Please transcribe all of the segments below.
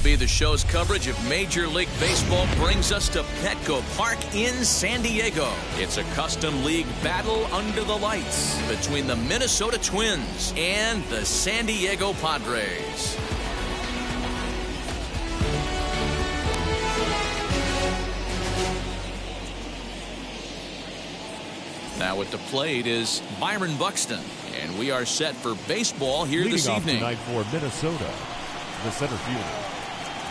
be the show's coverage of Major League Baseball brings us to Petco Park in San Diego. It's a custom league battle under the lights between the Minnesota Twins and the San Diego Padres. Now at the plate is Byron Buxton, and we are set for baseball here this evening. Tonight for Minnesota, the center fielder,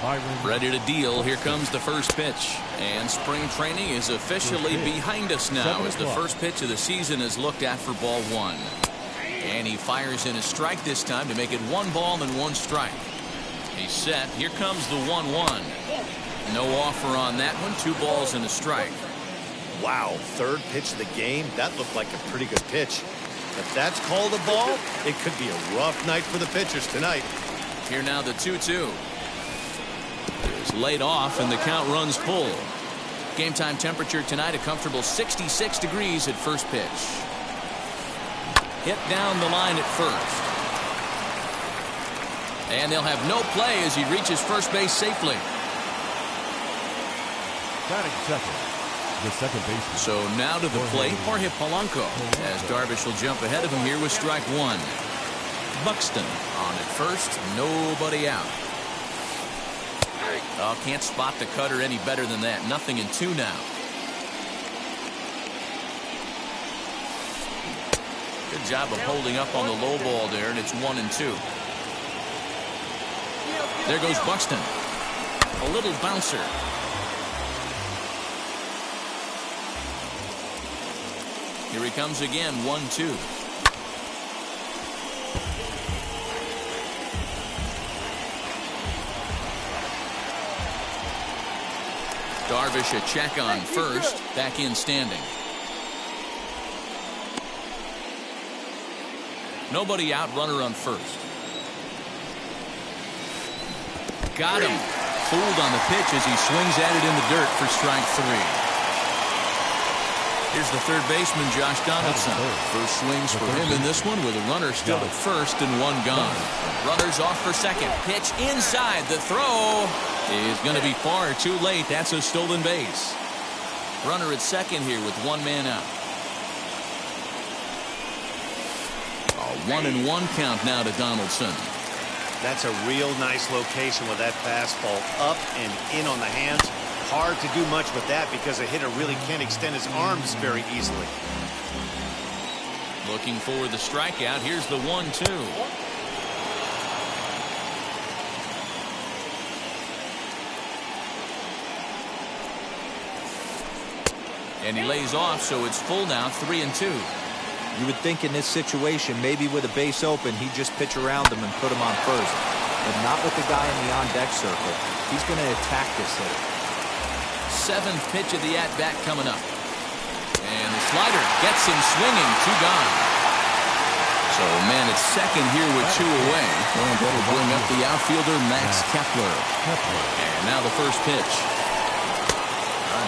Byron. Ready to deal. Here comes the first pitch, and spring training is officially behind us now as the first pitch of the season is looked at for ball one. And he fires in a strike this time to make it 1 ball and 1 strike. He's set. Here comes the 1-1. No offer on that one. 2 balls and a strike. Wow, third pitch of the game. That looked like a pretty good pitch. If that's called a ball, it could be a rough night for the pitchers tonight. Here now the 2-2. It's laid off and the count runs full. Game time temperature tonight a comfortable 66 degrees at first pitch. Hit down the line at first. And they'll have no play as he reaches first base safely. Batting second, the second baseman. So now to the plate, Jorge Polanco, as Darvish will jump ahead of him here with strike 1. Buxton on at first, nobody out. Oh, can't spot the cutter any better than that. 0-2 now. Good job of holding up on the low ball there, and it's 1-2. There goes Buxton. A little bouncer. Here he comes again, 1-2. Darvish a check on first, back in standing. Nobody out, runner on first. Got him. Fooled on the pitch as he swings at it in the dirt for strike 3. Here's the third baseman, Josh Donaldson. First swings for him in this one with a runner still at first and 1 gone. Runners off for second. Pitch inside. The throw is going to be far too late. That's a stolen base. Runner at second here with 1 man out. A 1-1 count now to Donaldson. That's a real nice location with that fastball up and in on the hands. Hard to do much with that because a hitter really can't extend his arms very easily. Looking for the strikeout. Here's the 1-2. And he lays off, so it's full now, 3-2. You would think in this situation, maybe with a base open, he'd just pitch around him and put him on first. But not with the guy in the on-deck circle. He's going to attack this hitter. 7th pitch of the at-bat coming up. And the slider gets him swinging. 2 gone. So man at second here with 2 away. And that'll bring up the outfielder Max Kepler. And now the first pitch.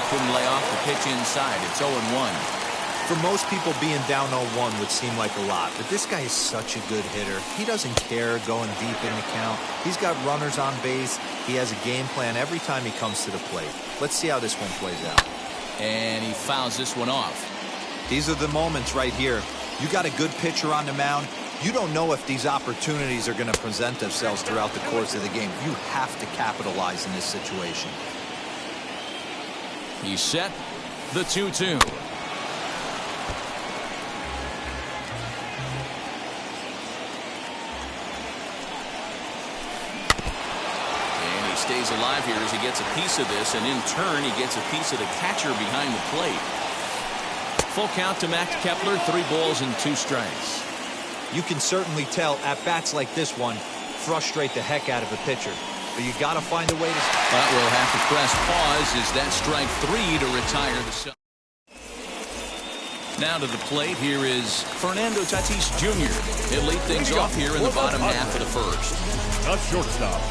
Couldn't lay off the pitch inside. It's 0-1. For most people, being down 0-1 would seem like a lot, but this guy is such a good hitter. He doesn't care going deep in the count. He's got runners on base. He has a game plan every time he comes to the plate. Let's see how this one plays out. And he fouls this one off. These are the moments right here. You got a good pitcher on the mound. You don't know if these opportunities are going to present themselves throughout the course of the game. You have to capitalize in this situation. He's set. The 2-2. And he stays alive here as he gets a piece of this, and in turn he gets a piece of the catcher behind the plate. Full count to Max Kepler, 3 balls and 2 strikes. You can certainly tell at bats like this one frustrate the heck out of a pitcher. But you got to find a way to. But we'll have to press pause as that strike 3 to retire the. Now to the plate, here is Fernando Tatis Jr. He'll lead things off here in the bottom half of the first. The shortstop,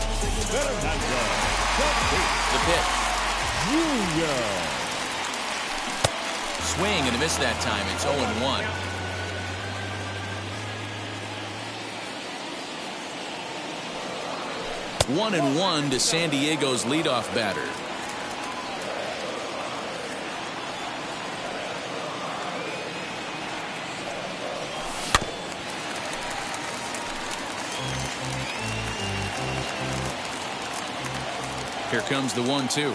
Fernando Tatis The pitch. Jr. Swing and a miss that time. It's 0-1. 1-1 to San Diego's leadoff batter. Here comes the 1-2.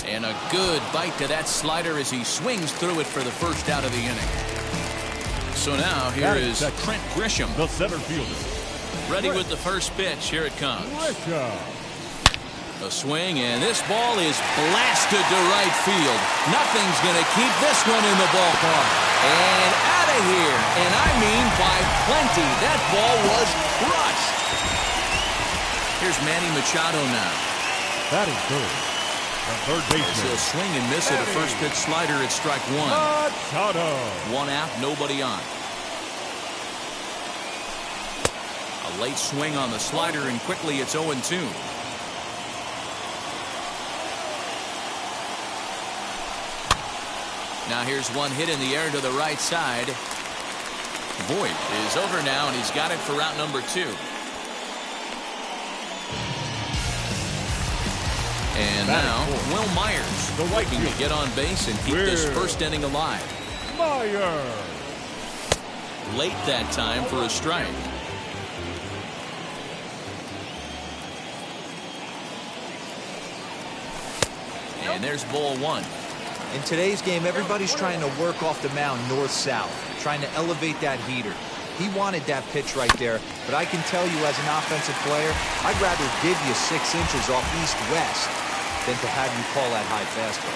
And a good bite to that slider as he swings through it for the first out of the inning. So now here is Trent Grisham, the center fielder. ready with the first pitch. Here it comes. A swing, and this ball is blasted to right field. Nothing's going to keep this one in the ballpark. And out of here, and I mean by plenty. That ball was crushed. Here's Manny Machado now. That is good. The third baseman. He'll swing and miss at a first pitch slider at strike one. Machado. One out, nobody on. A late swing on the slider, and quickly it's 0-2. Now here's one hit in the air to the right side. Voit is over now, and he's got it for out number 2. And now Will Myers looking to get on base and keep this first inning alive. Myers. Late that time for a strike. And there's ball 1. In today's game, everybody's trying to work off the mound north-south, trying to elevate that heater. He wanted that pitch right there, but I can tell you as an offensive player, I'd rather give you 6 inches off east-west than to have you call that high fastball.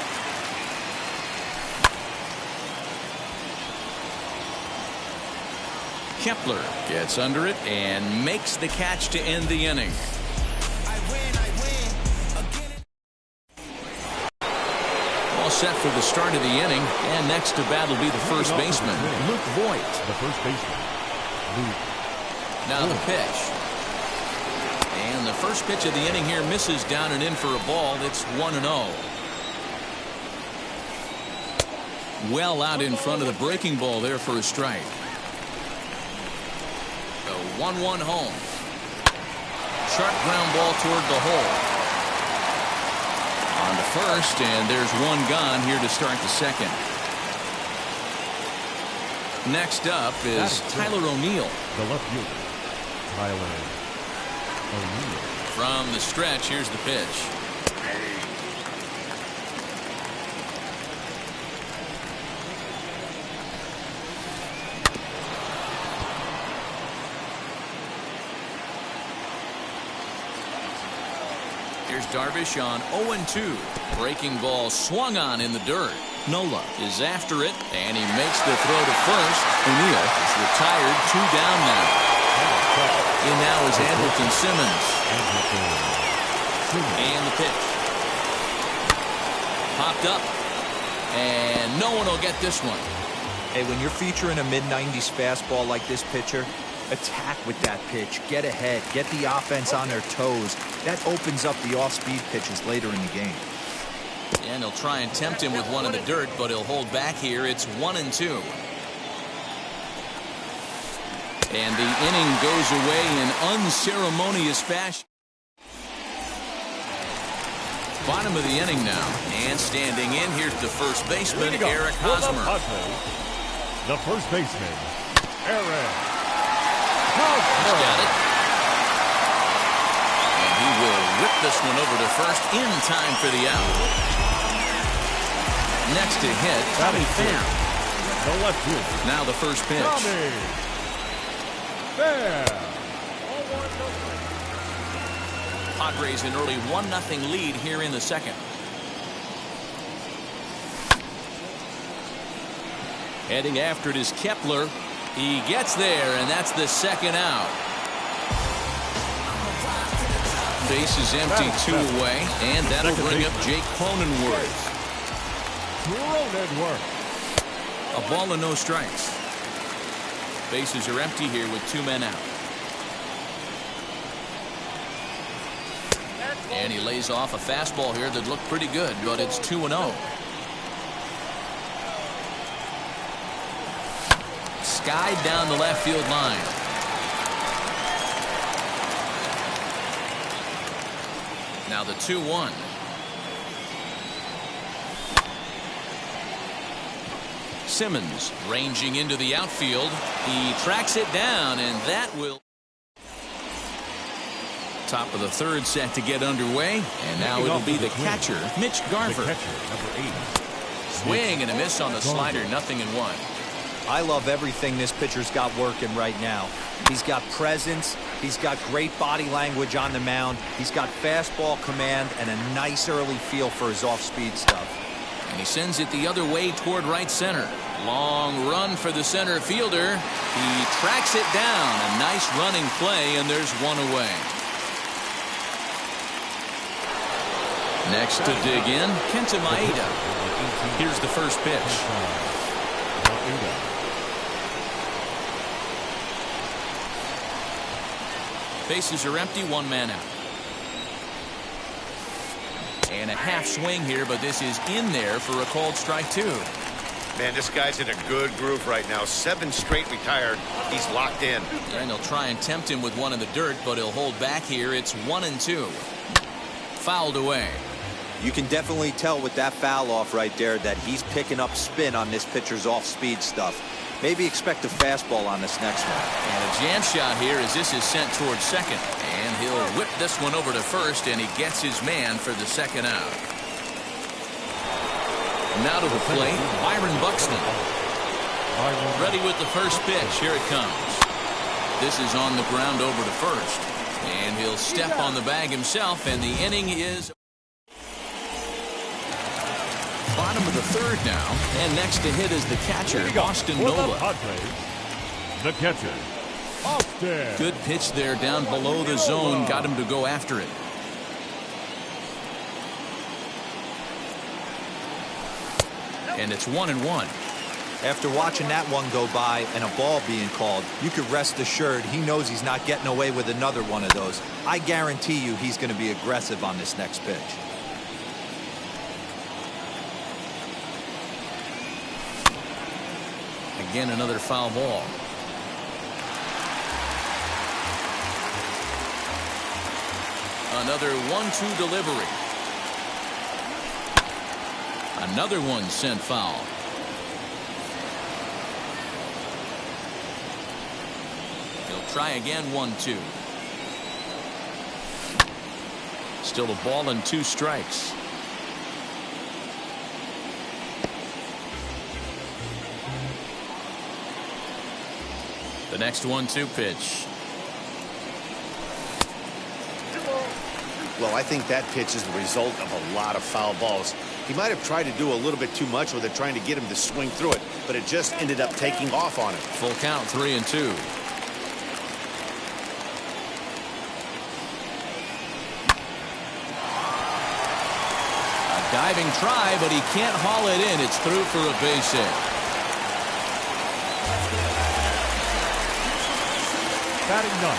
Kepler gets under it and makes the catch to end the inning. All set for the start of the inning, and next to bat will be the first baseman, Luke Voit. The first baseman, Luke. Now the pitch. And the first pitch of the inning here misses down and in for a ball. It's 1-0. Well out in front of the breaking ball there for a strike. The 1-1 home. Sharp ground ball toward the hole. On to first, and there's one gone here to start the second. Next up is Tyler O'Neill. The left fielder, Tyler O'Neill. From the stretch, here's the pitch. Here's Darvish on 0-2. Breaking ball swung on in the dirt. Nola is after it, and he makes the throw to first. O'Neill is retired, 2 down now. In now is Andrelton Simmons. And the pitch. Popped up, and no one will get this one. Hey, when you're featuring a mid-90s fastball like this pitcher, attack with that pitch, get ahead, get the offense on their toes. That opens up the off-speed pitches later in the game. And he'll try and tempt him with one in the dirt, but he'll hold back here. It's 1-2. And the inning goes away in unceremonious fashion. Bottom of the inning now. And standing in, here's the first baseman, Eric Hosmer. The first baseman, Eric. He's got it. And he will whip this one over to first in time for the out. Next to hit, Tommy Pham. The left fielder. Now the first pitch. Tommy Pham. Padres an early 1-0 lead here in the second. Heading after it is Kepler. He gets there, and that's the second out. Base is empty, 2 away, and that'll bring up Jake Cronenworth. A ball and no strikes. Bases are empty here with 2 men out. And And he lays off a fastball here that looked pretty good, but it's 2-0. Skied down the left field line. Now the 2-1. Simmons ranging into the outfield. He tracks it down, and that will. Top of the third set to get underway, and now it'll be the catcher, Mitch Garver. The catcher, number 8. Swing and a miss on the slider, 0-1. I love everything this pitcher's got working right now. He's got presence. He's got great body language on the mound. He's got fastball command and a nice early feel for his off-speed stuff. And he sends it the other way toward right center. Long run for the center fielder. He tracks it down. A nice running play, and there's one away. Next to dig in, Kenta Maeda. Here's the first pitch. Bases are empty, one man out. And a half swing here, but this is in there for a called strike 2. Man, this guy's in a good groove right now. 7 straight retired. He's locked in. And they'll try and tempt him with one in the dirt, but he'll hold back here. It's 1-2. Fouled away. You can definitely tell with that foul off right there that he's picking up spin on this pitcher's off-speed stuff. Maybe expect a fastball on this next one. And a jam shot here as this is sent towards second. And he'll whip this one over to first, and he gets his man for the second out. Now to the plate, Byron Buxton. Ready with the first pitch. Here it comes. This is on the ground over to first. And he'll step on the bag himself, and the inning is bottom of the third now. And next to hit is the catcher, Austin Nola. The catcher, Austin. Good pitch there down below the zone. Got him to go after it. And it's 1-1. After watching that one go by and a ball being called, you could rest assured he knows he's not getting away with another one of those. I guarantee you he's going to be aggressive on this next pitch. Again, another foul ball. Another 1-2 delivery. Another one sent foul. He'll try again, 1-2. Still a ball and 2 strikes. The next 1-2 pitch. Well, I think that pitch is the result of a lot of foul balls. He might have tried to do a little bit too much with it, trying to get him to swing through it, but it just ended up taking off on him. Full count, 3-2. A diving try, but he can't haul it in. It's through for a base hit. Batting 9.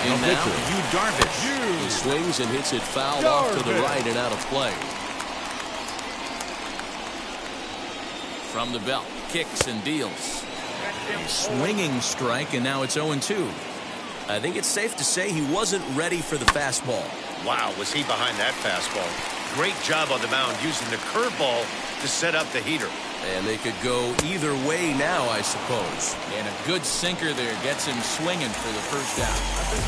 And now, Yu Darvish. He swings and hits it foul off to the right and out of play. From the belt, kicks and deals. A swinging strike, and now it's 0-2. I think it's safe to say he wasn't ready for the fastball. Wow, was he behind that fastball. Great job on the mound using the curveball to set up the heater. And they could go either way now, I suppose. And a good sinker there gets him swinging for the first out.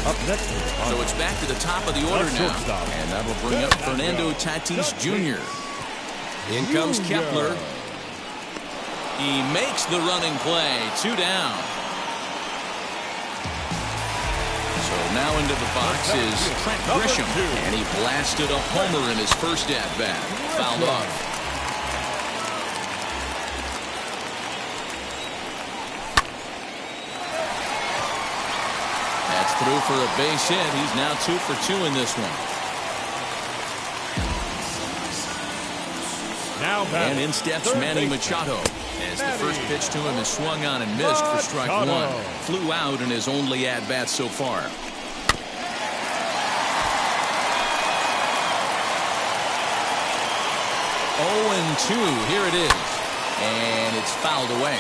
Up next, so it's back to the top of the order now. And that'll bring up Fernando Tatis Jr. In comes Kepler. He makes the running play. 2 down. So now into the box is Trent Grisham. And he blasted a homer in his first at-bat. Fouled off. That's through for a base hit. He's now 2 for 2 in this one. And in steps Manny Machado. As the first pitch to him is swung on and missed for strike 1. Flew out in his only at-bat so far. 0-2. Here it is. And it's fouled away.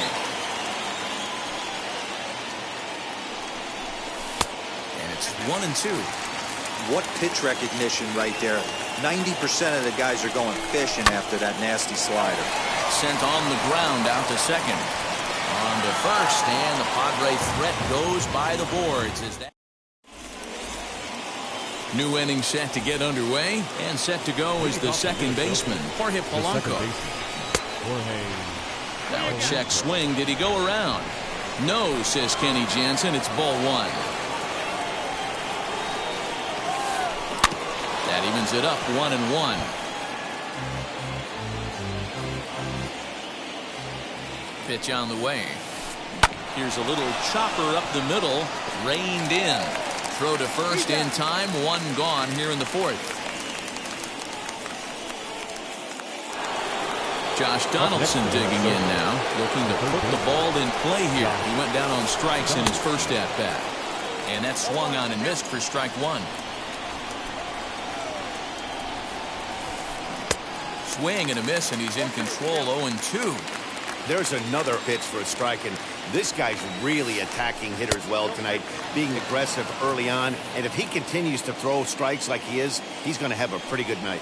And it's 1-2. What pitch recognition right there. 90% of the guys are going fishing after that nasty slider. Sent on the ground out to second. On to first, and the Padre threat goes by the boards. Is that new inning set to get underway, and set to go is the second baseman, Jorge Polanco. Now a check swing. Did he go around? No, says Kenny Jansen. It's ball one. That evens it up 1-1. Pitch on the way. Here's a little chopper up the middle. Reined in. Throw to first in time. One gone here in the fourth. Josh Donaldson digging in now. Looking to put the ball in play here. He went down on strikes in his first at-bat. And that swung on and missed for strike one. Swing and a miss, and he's in control. 0-2. There's another pitch for a strike, and this guy's really attacking hitters well tonight, being aggressive early on. And if he continues to throw strikes like he is, he's going to have a pretty good night.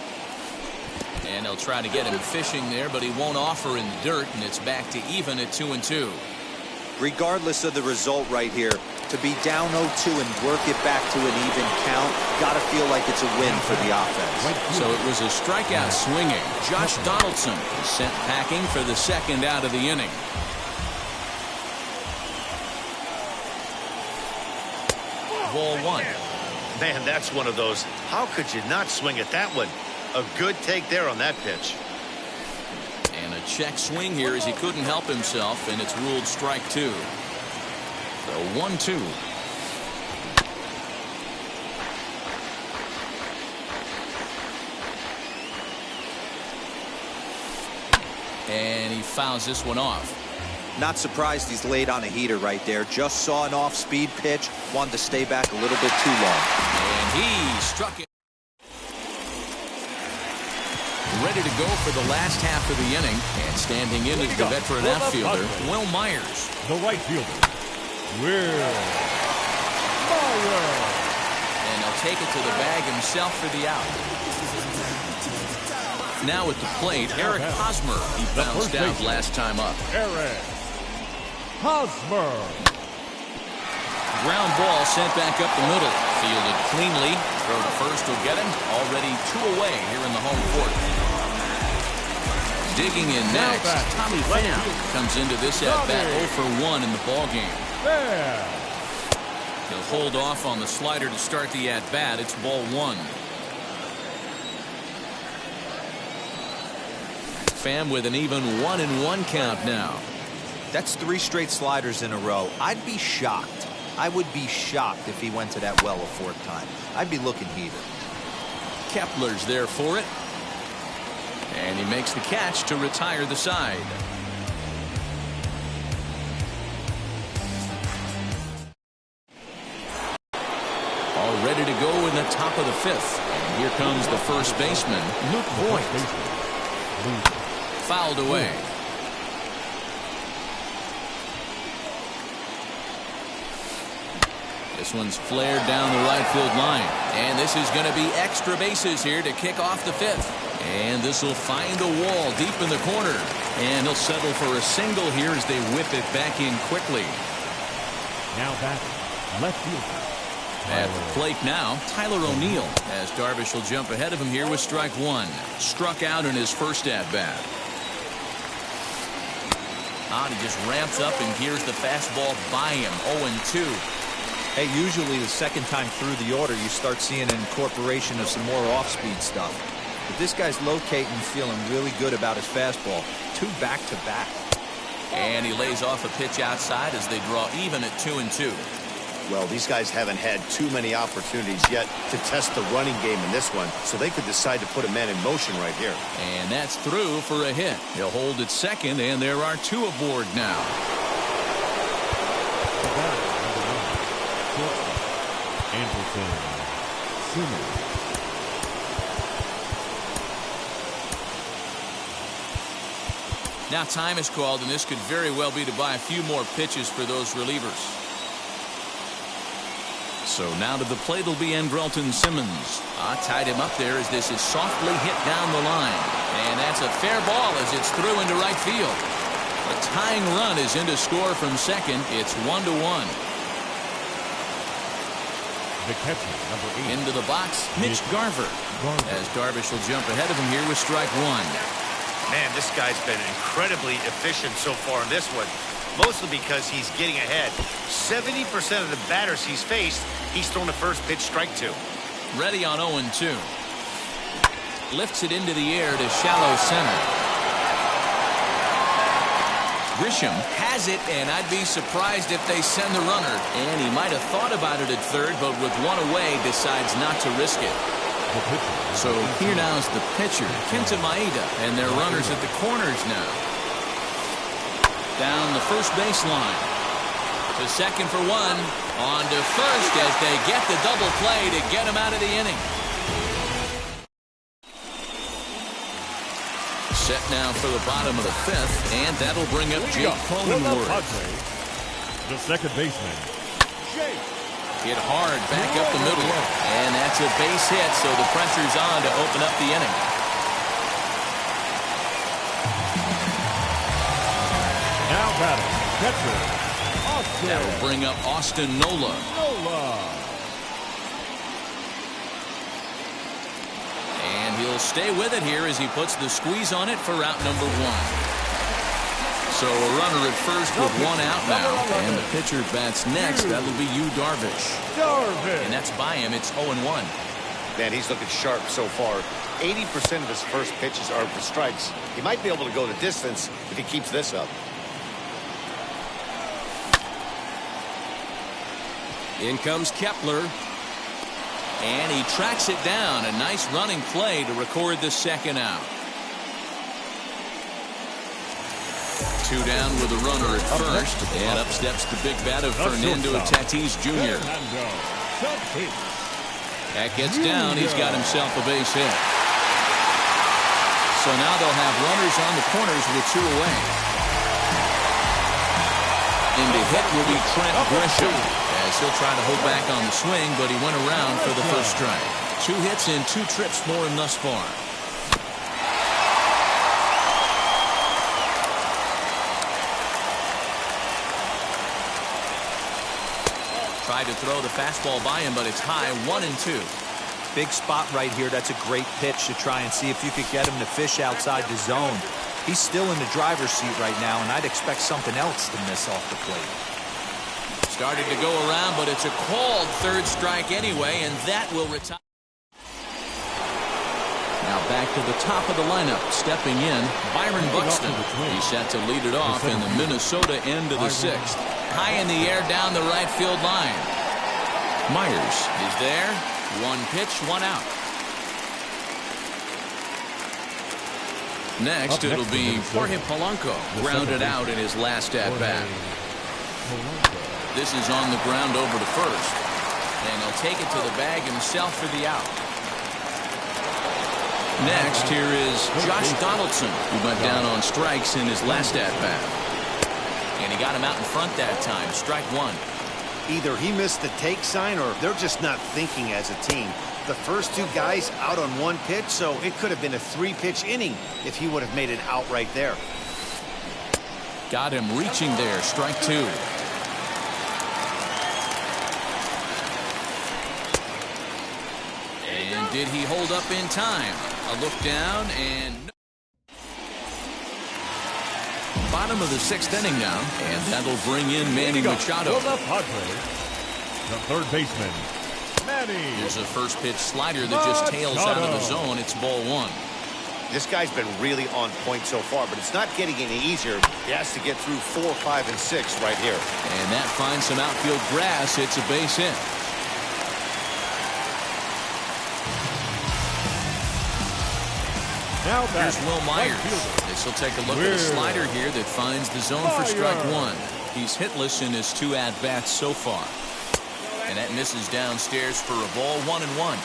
And they'll try to get him fishing there, but he won't offer in the dirt, and it's back to even at 2-2. Regardless of the result right here, to be down 0-2 and work it back to an even count, got to feel like it's a win for the offense. So it was a strikeout swinging. Josh Donaldson is sent packing for the second out of the inning. Ball one. Man, that's one of those. How could you not swing at that one? A good take there on that pitch. And a check swing here as he couldn't help himself, and it's ruled strike two. So 1-2. And he fouls this one off. Not surprised he's laid on a heater right there. Just saw an off-speed pitch. Wanted to stay back a little bit too long. And he struck it. Ready to go for the last half of the inning. And standing in is the veteran outfielder, Will Myers. The right fielder, Will Myers. And he'll take it to the bag himself for the out. Now at the plate, Eric Hosmer. He bounced out last time up. Eric Hosmer. Ground ball sent back up the middle. Fielded cleanly. Throw to first will get him. Already 2 away here in the home fourth. Digging in next, Tommy Pham comes into this at-bat 0 for 1 in the ballgame. He'll hold off on the slider to start the at-bat. It's ball one. Pham with an even 1-1 count now. That's 3 straight sliders in a row. I'd be shocked. I would be shocked if he went to that well a fourth time. I'd be looking heated. Kepler's there for it. And he makes the catch to retire the side. All ready to go in the top of the fifth. And here comes the first baseman, Luke Voigt. Fouled away. This one's flared down the right field line. And this is going to be extra bases here to kick off the fifth. And this will find the wall deep in the corner. And he'll settle for a single here as they whip it back in quickly. Now back left fielder. At the plate now, Tyler O'Neill, as Darvish will jump ahead of him here with strike one. Struck out in his first at-bat. He just ramps up and gears the fastball by him. 0-2. Hey, usually the second time through the order, you start seeing an incorporation of some more off-speed stuff. But this guy's locating, feeling really good about his fastball. 2 back-to-back. And he lays off a pitch outside as they draw even at 2-2. Well, these guys haven't had too many opportunities yet to test the running game in this one, so they could decide to put a man in motion right here. And that's through for a hit. He'll hold at second, and there are 2 aboard now. Anderson. Now time is called, and this could very well be to buy a few more pitches for those relievers. So now to the plate will be Andrelton Simmons. Tied him up there as this is softly hit down the line. And that's a fair ball as it's through into right field. A tying run is in to score from second. It's 1-1. The catcher, number 8. Into the box, Mitch Garver. As Darvish will jump ahead of him here with strike one. Man, this guy's been incredibly efficient so far in this one. Mostly because he's getting ahead. 70% of the batters he's faced, he's thrown the first pitch strike to. Ready on 0-2. Lifts it into the air to shallow center. Grisham has it, and I'd be surprised if they send the runner. And he might have thought about it at third, but with one away, decides not to risk it. So here now is the pitcher, Kenta Maeda, and their runners at the corners now. Down the first baseline. To second for one. On to first as they get the double play to get him out of the inning. Set now for the bottom of the fifth, and that'll bring up Jake Cronenworth. The second baseman, Jake. Hit hard back up the middle, and that's a base hit, so the pressure's on to open up the inning. Now batting, catcher, Austin. That'll bring up Austin Nola. And he'll stay with it here as he puts the squeeze on it for route number one. So a runner at first with one out now, and the pitcher bats next. That'll be Darvish. And that's by him. It's 0-1. Man, he's looking sharp so far. 80% of his first pitches are for strikes. He might be able to go the distance if he keeps this up. In comes Kepler. And he tracks it down. A nice running play to record the second out. Two down with a runner at first. And up steps the big bat of Fernando Tatis Jr. That gets down. He's got himself a base hit. So now they'll have runners on the corners with two away. And the hit will be Trent Grisham, as he'll try to hold back on the swing, but he went around for the first strike. 2 hits and 2 trips for him thus far. Tried to throw the fastball by him, but it's high, 1-2. Big spot right here. That's a great pitch to try and see if you could get him to fish outside the zone. He's still in the driver's seat right now, and I'd expect something else to miss off the plate. Started to go around, but it's a called third strike anyway, and that will retire. Now back to the top of the lineup. Stepping in, Byron Buxton. He's set to lead it off in the Minnesota end of the 6th. High in the air down the right field line. Myers is there. 1 pitch, 1 out. Next, it'll be Jorge Polanco, grounded out in his last at-bat. This is on the ground over to first. And he'll take it to the bag himself for the out. Next, here is Josh Donaldson, who went down on strikes in his last at-bat. And he got him out in front that time. Strike 1. Either he missed the take sign or they're just not thinking as a team. The first 2 guys out on 1 pitch, so it could have been a 3-pitch inning if he would have made it out right there. Got him reaching there. Strike 2. And did he hold up in time? A look down and... Bottom of the 6th inning now, and that'll bring in Manny Machado. The third baseman, Manny. Here's a first pitch slider that just tails out of the zone. It's ball 1. This guy's been really on point so far, but it's not getting any easier. He has to get through 4, 5, and 6 right here. And that finds some outfield grass. It's a base hit. Now here's Will Myers. This will take a look at a slider here that finds the zone for strike 1. He's hitless in his 2 at-bats so far. And that misses downstairs for a ball, 1-1.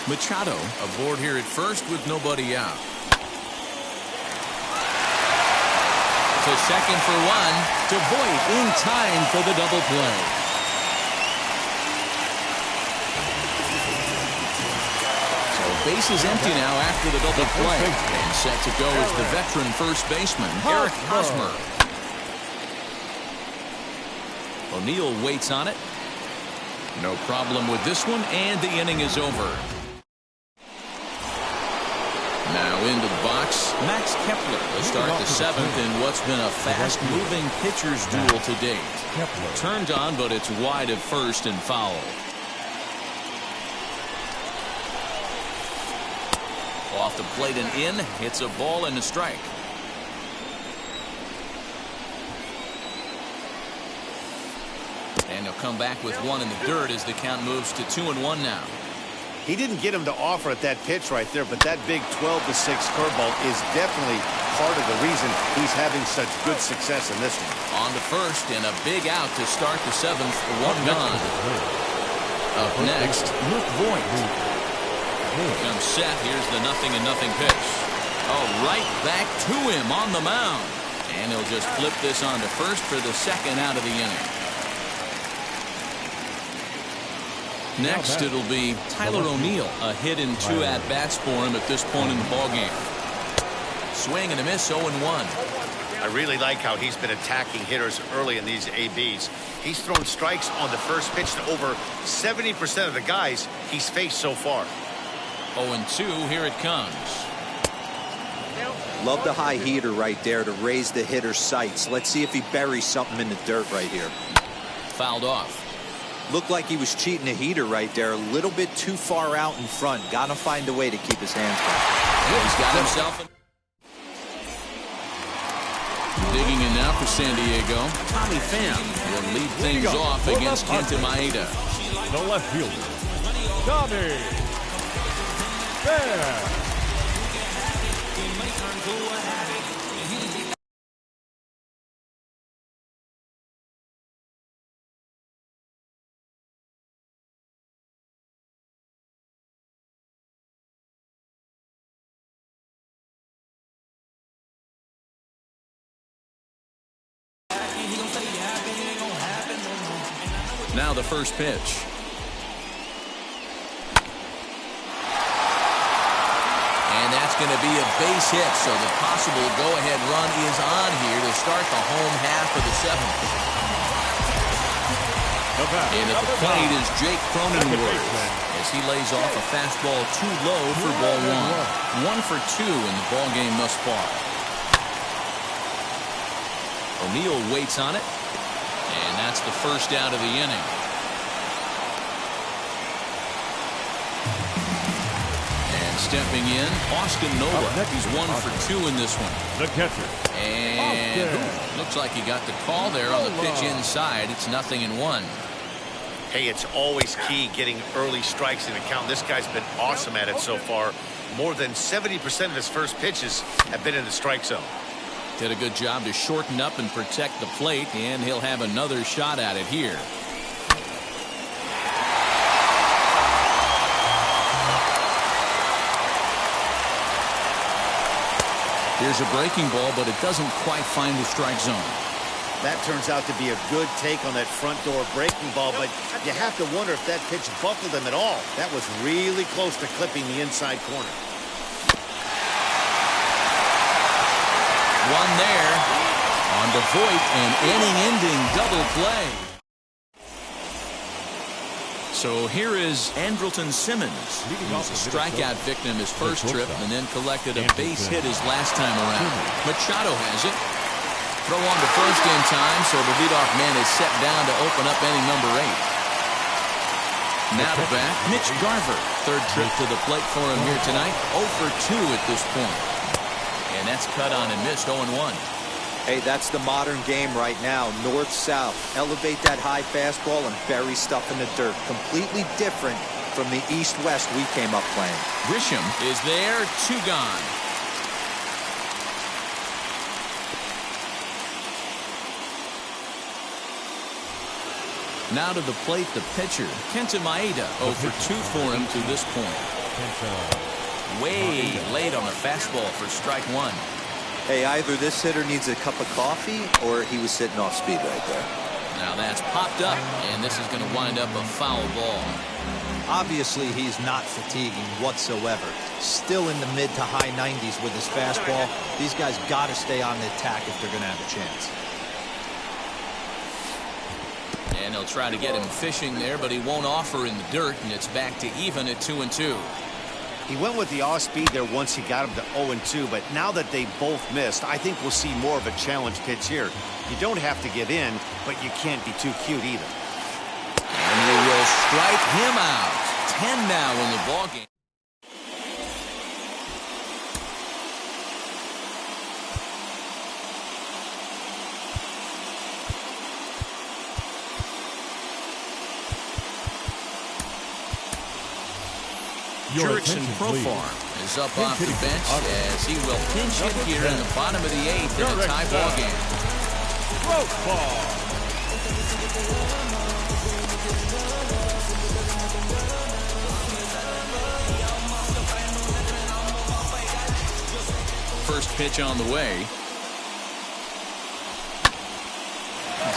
Machado aboard here at first with nobody out. to second for one. To Voit in time for the double play. So base is empty now after the double play. And set to go is the veteran first baseman, Eric Hosmer. O'Neill waits on it. No problem with this one, and the inning is over. Now into the box, Max Kepler to start the seventh in what's been a fast-moving pitcher's duel to date. Turned on, but it's wide at first and foul. Off the plate and in, hits a ball and a strike. And he'll come back with one in the dirt as the count moves to 2-1 now. He didn't get him to offer at that pitch right there, but that big 12-6 curveball is definitely part of the reason he's having such good success in this one. On to first and a big out to start the seventh. One gone. Up next, Luke Voit. Comes set. Here's the 0-0 pitch. Oh, right back to him on the mound. And he'll just flip this on to first for the second out of the inning. Next, it'll be Tyler O'Neill. A hit in 2 at-bats for him at this point in the ballgame. Swing and a miss, 0-1. I really like how he's been attacking hitters early in these ABs. He's thrown strikes on the first pitch to over 70% of the guys he's faced so far. 0-2, here it comes. Love the high heater right there to raise the hitter's sights. Let's see if he buries something in the dirt right here. Fouled off. Looked like he was cheating a heater right there. A little bit too far out in front. Got to find a way to keep his hands back. He's got himself. Digging in now for San Diego. Tommy Pham will lead things off against Kenta Maeda. The left fielder, Tommy Pham. Now the first pitch. And that's going to be a base hit, so the possible go-ahead run is on here to start the home half of the seventh. And at the plate is Jake Cronenworth as he lays off a fastball too low for ball one. 1 for 2 in the ball game thus far. O'Neill waits on it. And that's the first out of the inning. And stepping in, Austin Nola. He's 1 for 2 in this one. The catcher. And looks like he got the call there on the pitch inside. It's 0-1. Hey, it's always key getting early strikes in the count. This guy's been awesome at it so far. More than 70% of his first pitches have been in the strike zone. Did a good job to shorten up and protect the plate, and he'll have another shot at it here. Here's a breaking ball, but it doesn't quite find the strike zone. That turns out to be a good take on that front door breaking ball, but you have to wonder if that pitch buckled him at all. That was really close to clipping the inside corner. One there. On to Voit, an inning-ending double play. So here is Andrelton Simmons. He's a strikeout victim his first trip and then collected a base hit his last time around. Machado has it. Throw on to first in time, so the leadoff man is set down to open up inning number 8. Now to bat, Mitch Garver. Third trip to the plate for him here tonight. 0 for 2 at this point. And that's cut on and missed, 0-1. Hey, that's the modern game right now. North-south. Elevate that high fastball and bury stuff in the dirt. Completely different from the east-west we came up playing. Grisham is there, 2 gone. Now to the plate, the pitcher, Kenta Maeda, 0 for 2 for him to this point. Way late on the fastball for strike 1. Hey, either this hitter needs a cup of coffee or he was sitting off speed right there. Now that's popped up, and this is going to wind up a foul ball. Obviously, he's not fatiguing whatsoever. Still in the mid to high 90s with his fastball. These guys got to stay on the attack if they're going to have a chance. And they'll try to get him fishing there, but he won't offer in the dirt, and it's back to even at 2-2. He went with the off-speed there once he got him to 0-2, but now that they both missed, I think we'll see more of a challenge pitch here. You don't have to give in, but you can't be too cute either. And he will strike him out. 10 now in the ballgame. Jurickson Profar is up off the bench as he will pinch hit here in the bottom of the 8th in a tie ball game. First pitch on the way.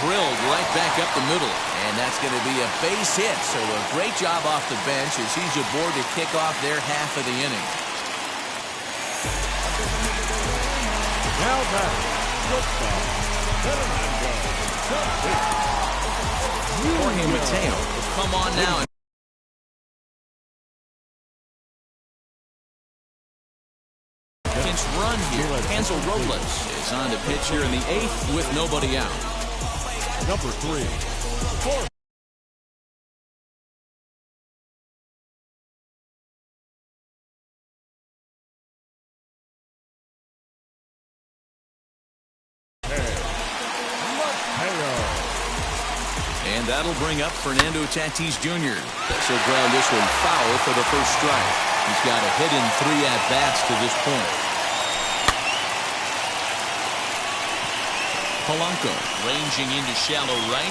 Drilled right back up the middle, and that's going to be a base hit. So a great job off the bench as he's aboard to kick off their half of the inning. Now back, shortstop, Jorge Mateo will come on now. Pinch run here. Hansel Robles is on the pitch here in the 8th with nobody out. number 3. And that'll bring up Fernando Tatis Jr. She'll ground this one foul for the first strike. He's got a hit in 3 at-bats to this point. Polanco ranging into shallow right.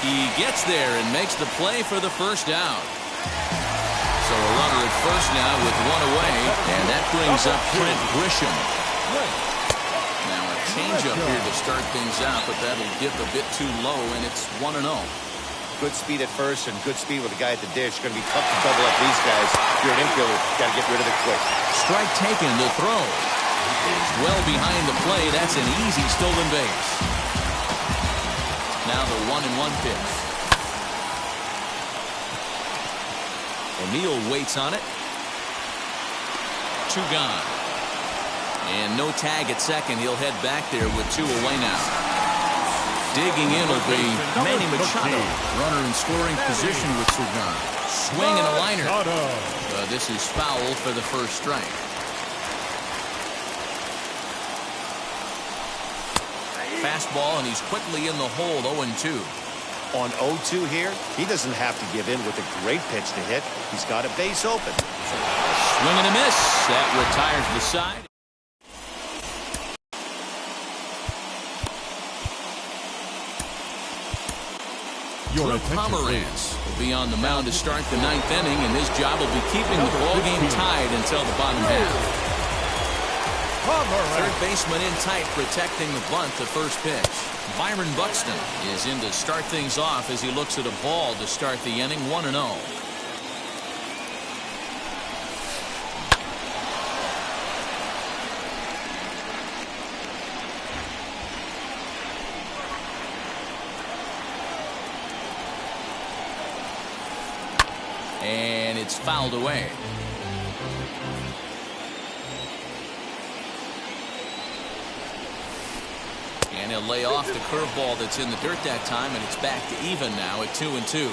He gets there and makes the play for the first out. So a runner at first now with 1 away, and that brings up Trent Grisham. Now a changeup here to start things out, but that'll dip a bit too low, and it's 1-0. Good speed at first and good speed with the guy at the dish. Going to be tough to double up these guys. If you're an infielder, got to get rid of it quick. Strike taken, the throw is well behind the play. That's an easy stolen base. Now the 1-1 pitch. O'Neill waits on it. 2 gone. And no tag at second. He'll head back there with 2 away now. Digging in will be Manny Machado. Runner in scoring position with 2 gone. Swing and a liner. This is foul for the first strike. Fastball, and he's quickly in the hole, 0-2. On 0-2 here, he doesn't have to give in with a great pitch to hit. He's got a base open. Swing and a miss. That retires the side. Drew Pomeranz will be on the mound to start the 9th inning, and his job will be keeping the ballgame tied until the bottom half. Third baseman in tight, protecting the bunt, the first pitch. Byron Buxton is in to start things off as he looks at a ball to start the inning, 1-0. And it's fouled away. And he'll lay off the curveball that's in the dirt that time, and it's back to even now at 2-2.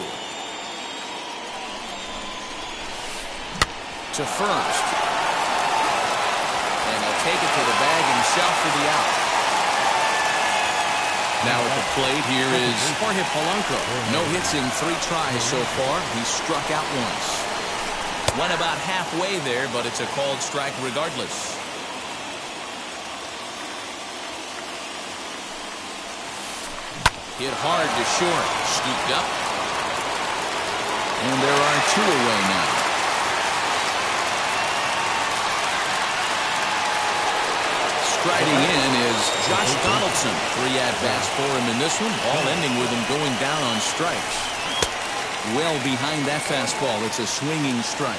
To first. And he'll take it to the bag himself for the out. Now at the plate here is Jorge Polanco. No hits in 3 tries so far. He's struck out once. Went about halfway there, but it's a called strike regardless. Hit hard to short. Scooped up. And there are 2 away now. Striding in is Josh Donaldson. 3 at-bats for him in this one, all ending with him going down on strikes. Well behind that fastball. It's a swinging strike.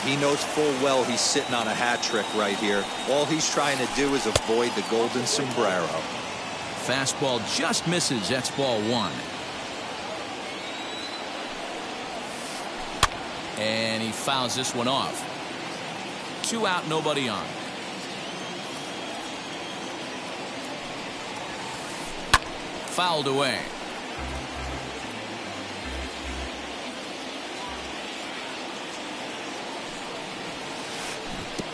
He knows full well he's sitting on a hat trick right here. All he's trying to do is avoid the golden sombrero. Fastball just misses. That's ball 1. And he fouls this one off. 2 out, nobody on. Fouled away.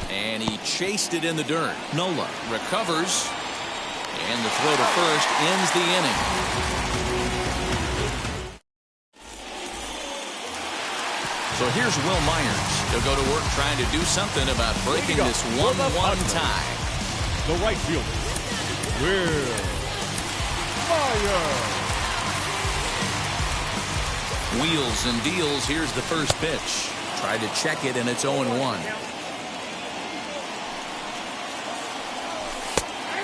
And he chased it in the dirt. Nola recovers. And the throw to first ends the inning. So here's Will Myers. He'll go to work trying to do something about breaking this 1-1 tie. The right fielder, Will Myers. Wheels and deals. Here's the first pitch. Tried to check it, and it's 0-1.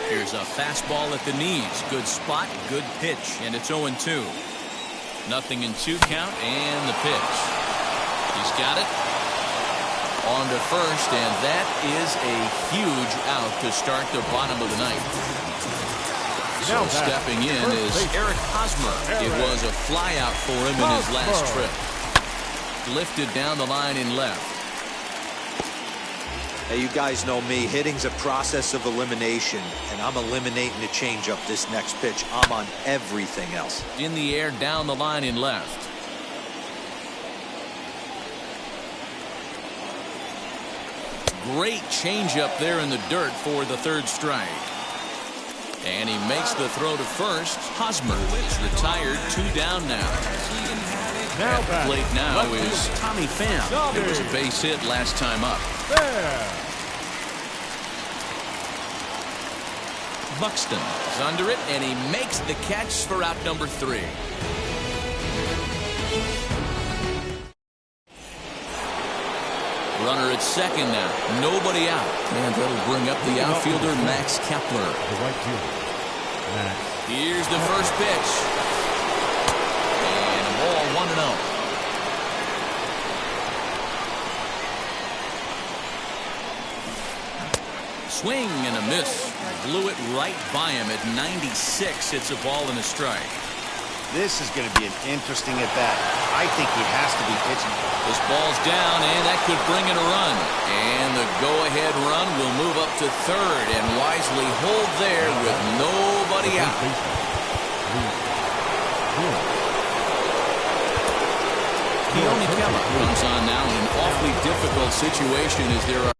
Here's a fastball at the knees. Good spot, good pitch, and it's 0-2. Nothing in 2 count, and the pitch. He's got it. On to first, and that is a huge out to start the bottom of the ninth. So stepping in is Eric Hosmer. It was a fly out for him in his last trip. Lifted down the line in left. Hey, you guys know me. Hitting's a process of elimination, and I'm eliminating the changeup this next pitch. I'm on everything else. In the air, down the line in left. Great changeup there in the dirt for the 3rd strike. And he makes the throw to first. Hosmer is retired. 2 down now. At the plate now is Tommy Pham. It was a base hit last time up. Buxton is under it, and he makes the catch for out number 3. Runner at second now. Nobody out. And that'll bring up the outfielder, Max Kepler. The right fielder, Max. Here's the first pitch. And a ball 1-0. Swing and a miss. Blew it right by him at 96. It's a ball and a strike. This is going to be an interesting at-bat. I think he has to be pitching. This ball's down, and that could bring in a run. And the go-ahead run will move up to 3rd and wisely hold there with nobody out. Keone Kela comes on now in an awfully difficult situation as there are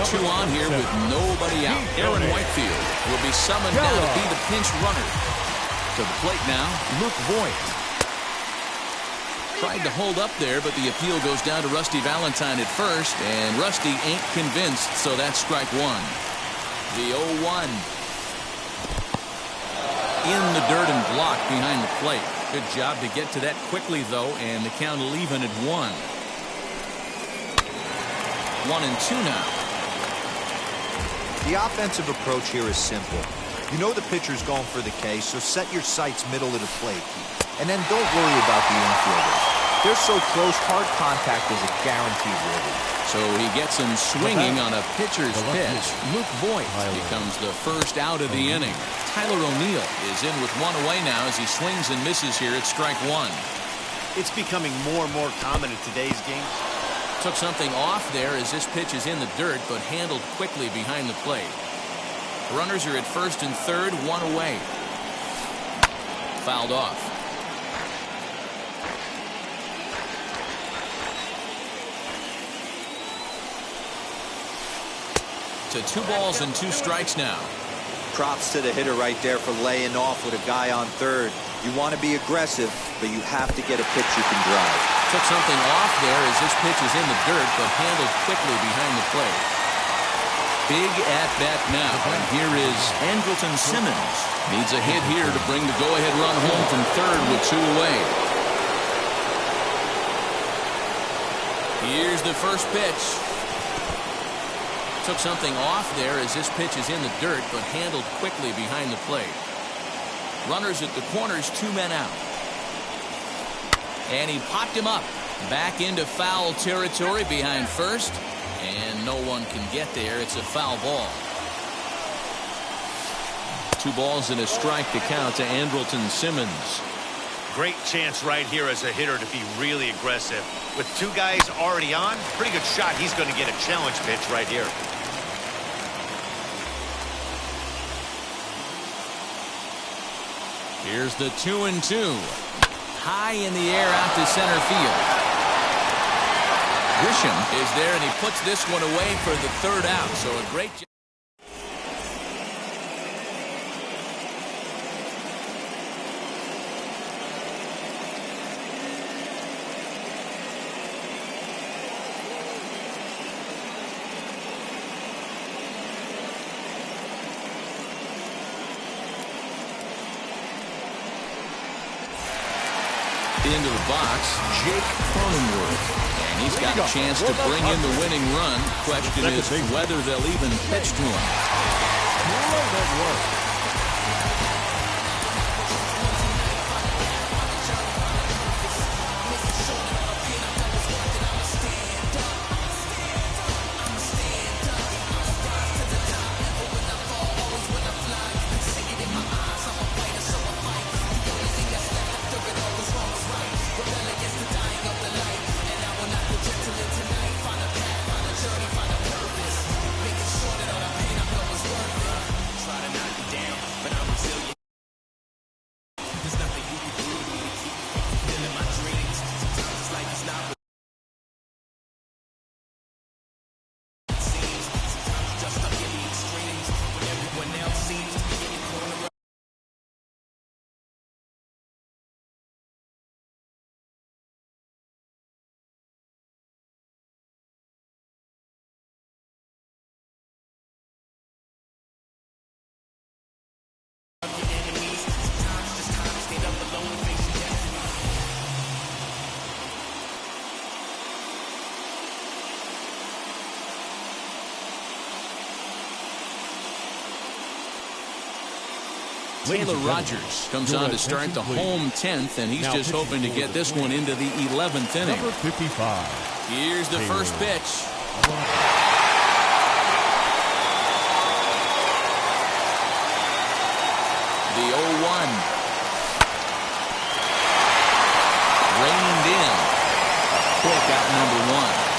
two on here with nobody out. Aaron Whitefield will be summoned now to be the pinch runner. To the plate now, Luke Voigt. Tried to hold up there, but the appeal goes down to Rusty Valentine at first, and Rusty ain't convinced, so that's strike 1. The 0-1. In the dirt and blocked behind the plate. Good job to get to that quickly, though, and the count will even at 1. 1-2 now. The offensive approach here is simple. You know the pitcher's going for the K, so set your sights middle of the plate. And then don't worry about the infielders. They're so close, hard contact is a guaranteed ribby. So he gets him swinging on a pitcher's pitch. Luke Voigt becomes the first out of the inning. Tyler O'Neill is in with 1 away now as he swings and misses here at strike 1. It's becoming more and more common in today's game. Took something off there as this pitch is in the dirt, but handled quickly behind the plate. Runners are at first and 3rd, 1 away. Fouled off. To 2 balls and 2 strikes now. Props to the hitter right there for laying off with a guy on 3rd. You want to be aggressive, but you have to get a pitch you can drive. Took something off there as this pitch is in the dirt, but handled quickly behind the plate. Big at-bat now, and here is Andrelton Simmons. Needs a hit here to bring the go-ahead run home from third with 2 away. Here's the first pitch. Took something off there as this pitch is in the dirt, but handled quickly behind the plate. Runners at the corners, 2 men out. And he popped him up. Back into foul territory behind first. And no one can get there. It's a foul ball. 2 balls and a strike to count to Andrelton Simmons. Great chance right here as a hitter to be really aggressive. With 2 guys already on, pretty good shot. He's going to get a challenge pitch right here. Here's the 2-2. High in the air out to center field. Grisham is there, and he puts this one away for the 3rd out. So a great job. Into the box, Jake Cronenworth. And he's got a chance to bring in the winning run. Question is whether they'll even pitch to him. Taylor Rogers comes on to start the home 10th, and he's just hoping to get this one into the 11th inning. Number 55. Here's the first pitch. The 0-1. Reined in. Quick out number 1.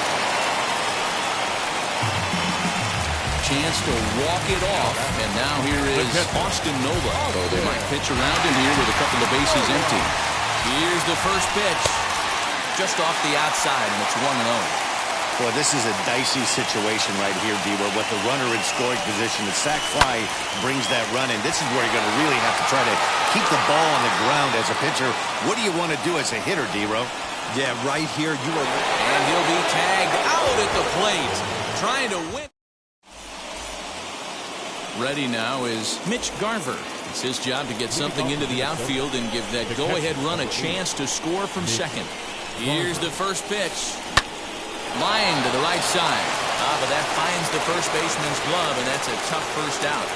Chance to walk it off, and now here is Austin Nova. So they might pitch around him here with a couple of bases empty. Here's the first pitch. Just off the outside, and it's 1-0. Boy, this is a dicey situation right here, D-Ware, with the runner in scoring position. The sac fly brings that run in. This is where you're going to really have to try to keep the ball on the ground as a pitcher. What do you want to do as a hitter, D-Ro? Yeah, right here you are. And he'll be tagged out at the plate, trying to win. Ready now is Mitch Garver. It's his job to get something into the outfield and give that go-ahead run a chance to score from second. Here's the first pitch. Line to the right side. But that finds the first baseman's glove, and that's a tough first out.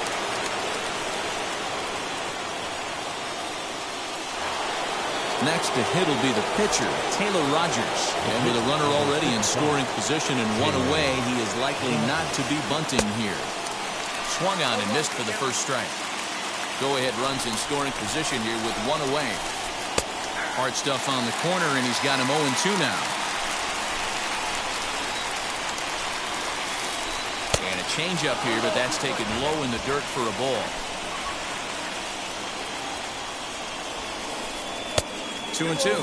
Next to hit will be the pitcher, Taylor Rogers. And with a runner already in scoring position and 1 away, he is likely not to be bunting here. Swung on and missed for the first strike. Go-ahead runs in scoring position here with 1 away. Hard stuff on the corner, and he's got him 0-2 now. And a changeup here, but that's taken low in the dirt for a ball. 2-2.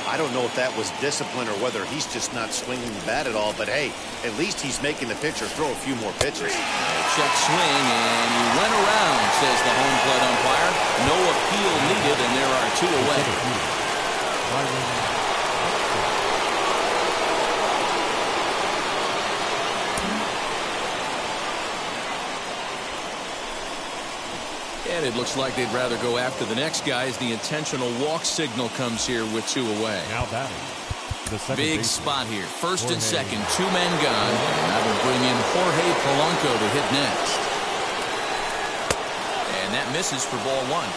I don't know if that was discipline or whether he's just not swinging the bat at all, but hey, at least he's making the pitcher throw a few more pitches. Check swing, and he went around, says the home plate umpire. No appeal needed, and there are 2 away. And it looks like they'd rather go after the next guy as the intentional walk signal comes here with 2 away. Now batting. Big spot here. First and second, 2 men gone. And that will bring in Jorge Polanco to hit next. And that misses for ball 1.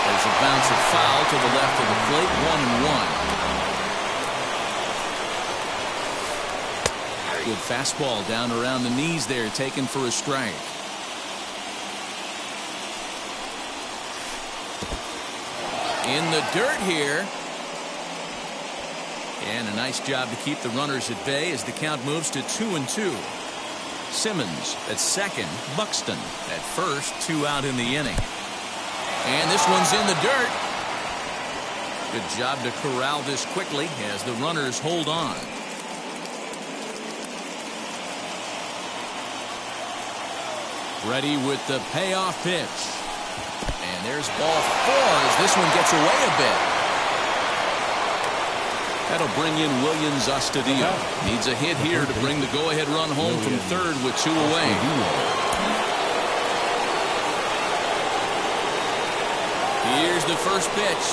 There's a bounce of foul to the left of the plate. 1-1. Good fastball down around the knees there, taken for a strike. In the dirt here. And a nice job to keep the runners at bay as the count moves to 2-2. Simmons at second, Buxton at first, 2 out in the inning. And this one's in the dirt. Good job to corral this quickly as the runners hold on. Ready with the payoff pitch. And there's ball 4 as this one gets away a bit. That'll bring in Williams Astudillo. Needs a hit here to bring the go-ahead run home from third with 2 away. Here's the first pitch.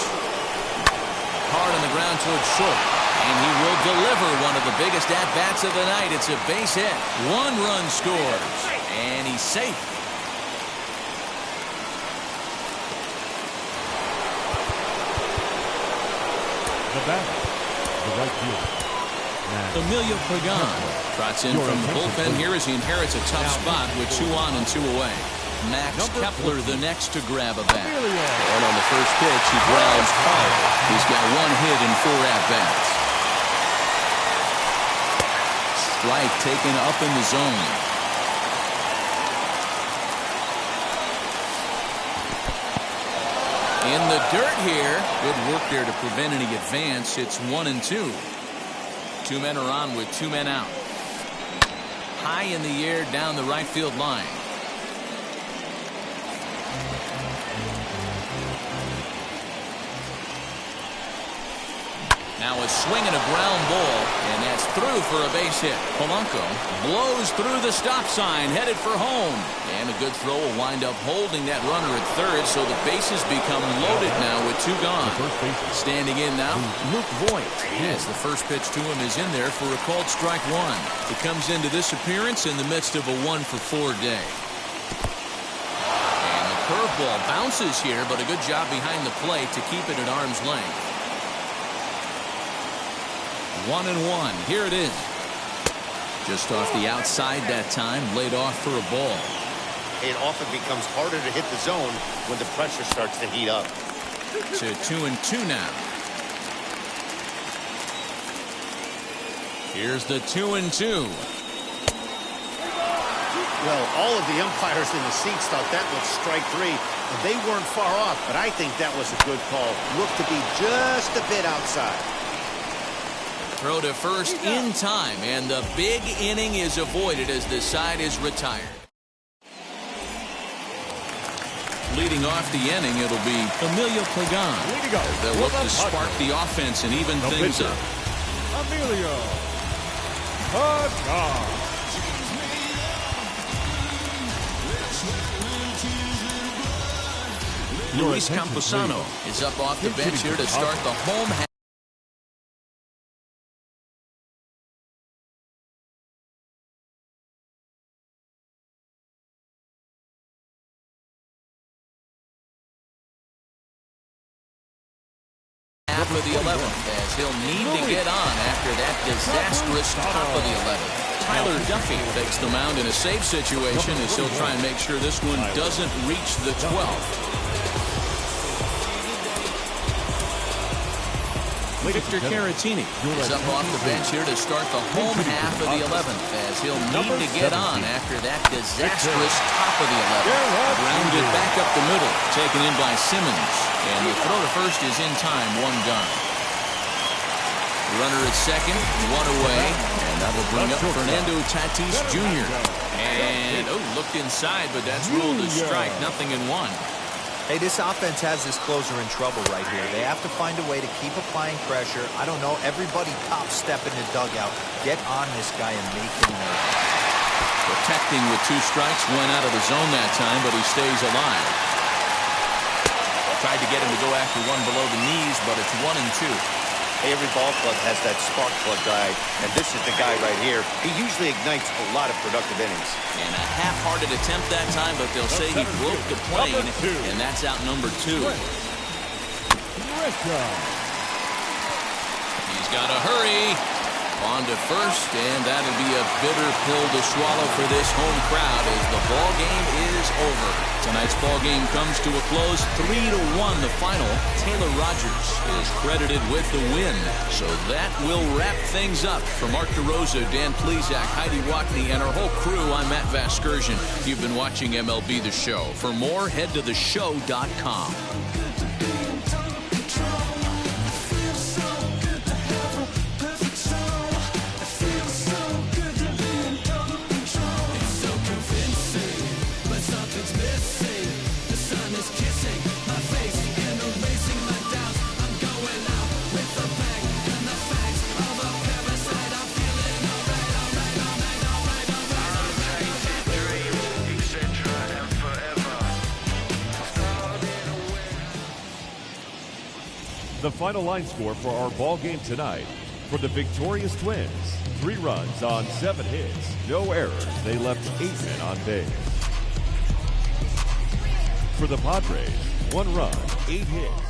Hard on the ground towards short. And he will deliver one of the biggest at-bats of the night. It's a base hit. 1 run scores. And he's safe. The batter, the right fielder. Emilio Pagan trots in from the bullpen here as he inherits a tough spot with 2 on and 2 away. Max Kepler the next to grab a bat. And on the first pitch, he grounds hard. He's got 1 hit in 4 at-bats. Strike taken up in the zone. In the dirt here. Good work there to prevent any advance. It's 1-2. 2 men are on with 2 men out. High in the air down the right field line. Now a swing and a ground ball, and that's through for a base hit. Polanco blows through the stop sign, headed for home. And a good throw will wind up holding that runner at third, so the bases become loaded now with 2 gone. Standing in now, Luke Voigt, as the first pitch to him is in there for a called strike 1. He comes into this appearance in the midst of a 1-for-4 day. And the curveball bounces here, but a good job behind the plate to keep it at arm's length. 1-1. Here it is. Just off the outside that time, laid off for a ball. It often becomes harder to hit the zone when the pressure starts to heat up. To 2-2 now. Here's the 2-2. Well, all of the umpires in the seats thought that was strike 3, and they weren't far off, but I think that was a good call. Looked to be just a bit outside. Throw to first in time, and the big inning is avoided as the side is retired. Leading off the inning, it'll be Emilio Pagan. They'll look to spark the offense and even things up. Emilio Pagan. Luis Camposano is up off the bench here to start the home half. Of the 11th, as he'll need to get on after that disastrous top of the 11th. Tyler Duffy takes the mound in a safe situation as he'll try and make sure this one doesn't reach the 12th. Victor Caratini is up off the bench here to start the home half of the 11th, as he'll need to get on after that disastrous top of the 11th. Grounded back up the middle, taken in by Simmons. And the throw to first is in time, one gone. Runner at second, one away, and that will bring up Fernando Tatis Jr. And, looked inside, but that's ruled a strike, nothing in one. Hey, this offense has this closer in trouble right here. They have to find a way to keep applying pressure. I don't know, everybody top step in the dugout. Get on this guy and make him nervous. Protecting with 2 strikes, went out of the zone that time, but he stays alive. Tried to get him to go after one below the knees, but it's 1-2. Every ball club has that spark plug guy, and this is the guy right here. He usually ignites a lot of productive innings. And a half-hearted attempt that time, but they'll say he broke the plane, and that's out number 2. He's got to hurry. On to first, and that'll be a bitter pill to swallow for this home crowd as the ball game is over. Tonight's ball game comes to a close, 3-1 the final. Taylor Rogers is credited with the win. So that will wrap things up. For Mark DeRosa, Dan Plesac, Heidi Watney, and our whole crew, I'm Matt Vasgersian. You've been watching MLB The Show. For more, head to theshow.com. The final line score for our ball game tonight. For the victorious Twins, 3 runs on 7 hits, no errors. They left 8 men on base. For the Padres, 1 run, 8 hits,